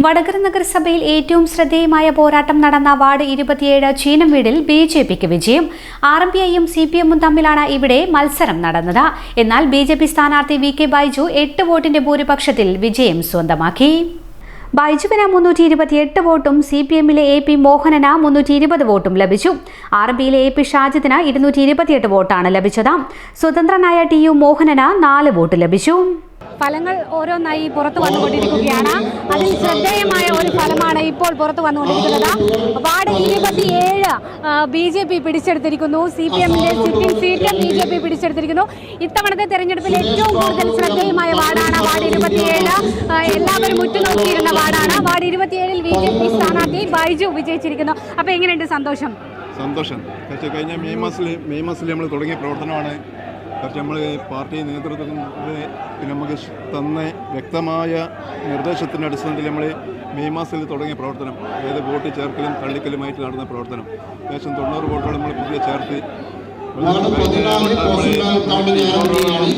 വടകര നഗരസഭയിൽ ഏറ്റവും ശ്രദ്ധേയമായ പോരാട്ടം നടന്ന വാർഡ് 27 ചീനംവീടിൽ ബിജെപിക്ക് വിജയം. ആർഎംപിഐയും സിപിഎമ്മും തമ്മിലാണ് ഇവിടെ മത്സരം നടന്നത്. എന്നാൽ ബിജെപി സ്ഥാനാർത്ഥി വി കെ ബൈജു 8 വോട്ടിന്റെ ഭൂരിപക്ഷത്തിൽ വിജയം സ്വന്തമാക്കി. ബൈജുവിന് 328 വോട്ടും സിപിഎമ്മിലെ എ പി മോഹനന് 320 വോട്ടും ലഭിച്ചു. ആർഎംപിയിലെ എ പി ഷാജിദിന് 228 വോട്ടാണ് ലഭിച്ചത്. സ്വതന്ത്രനായ ടി യു മോഹനന് 4 വോട്ട് ലഭിച്ചു. ഫലങ്ങൾ ഓരോന്നായി പുറത്തു വന്നുകൊണ്ടിരിക്കുകയാണ്. അതിൽ ശ്രദ്ധേയമായ ഒരു ഫലമാണ് ഇപ്പോൾ പുറത്തു വന്നുകൊണ്ടിരിക്കുന്നത്. വാർഡ് 27 ബിജെപി പിടിച്ചെടുത്തിരിക്കുന്നു. സിപിഎമ്മിന്റെ സിറ്റിംഗ് സീറ്റ് ബിജെപി പിടിച്ചെടുത്തിരിക്കുന്നു. ഇത്തവണത്തെ തെരഞ്ഞെടുപ്പിൽ ഏറ്റവും കൂടുതൽ ശ്രദ്ധേയമായ വാർഡാണ് വാർഡ് 27. എല്ലാവരും ഉറ്റുനോക്കിയിരുന്ന വാർഡാണ്. വാർഡ് 27-ൽ ബിജെപി സ്ഥാനാർത്ഥി ബൈജു വിജയിച്ചിരിക്കുന്നു. അപ്പോൾ എങ്ങനെയുണ്ട് സന്തോഷം? കഴിഞ്ഞ മെയ് മാസത്തിൽ നമ്മൾ തുടങ്ങിയ പ്രവർത്തനമാണ്. നമ്മൾ പാർട്ടി നേതൃത്വത്തിൽ നമുക്ക് തന്ന വ്യക്തമായ നിർദ്ദേശത്തിൻ്റെ അടിസ്ഥാനത്തിൽ നമ്മൾ മെയ് മാസത്തിൽ തുടങ്ങിയ പ്രവർത്തനം, അതായത് വോട്ട് ചേർക്കലും തള്ളിക്കലുമായിട്ട് നടന്ന പ്രവർത്തനം, ഏകദേശം 90 വോട്ടുകൾ നമ്മൾ പുതിയ ചേർത്ത്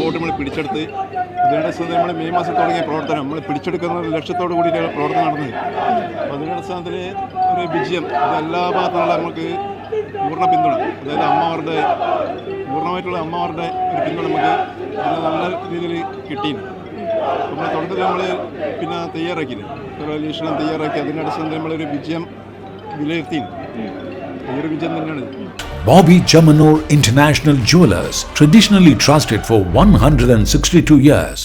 വോട്ട് നമ്മൾ പിടിച്ചെടുത്ത് അതിനടിസ്ഥാനത്തിൽ നമ്മൾ മെയ് മാസം തുടങ്ങിയ പ്രവർത്തനം നമ്മൾ പിടിച്ചെടുക്കുന്ന ലക്ഷ്യത്തോടു കൂടിയാണ് പ്രവർത്തനം നടന്നത്. അപ്പോൾ അതിനടിസ്ഥാനത്തിൽ ഒരു വിജയം, അത് എല്ലാ ഭാഗത്തുനിന്നുള്ള നമുക്ക് പൂർണ്ണ പിന്തുണ, അതായത് പൂർണ്ണമായിട്ടുള്ള അമ്മമാരുടെ ഒരു പിന്തുണ നമുക്ക് നല്ല രീതിയിൽ കിട്ടിയിരുന്നു. നമ്മൾ തുടക്കത്തിൽ നമ്മൾ തയ്യാറാക്കിയില്ല, ഒരു ലീഷണം തയ്യാറാക്കി അതിൻ്റെ അടിസ്ഥാനത്തിൽ നമ്മളൊരു വിജയം വിലയിരുത്തിയിരുന്നു. ഈ ഒരു വിജയം തന്നെയാണ്. Bobby Jamanur International Jewelers, traditionally trusted for 162 years.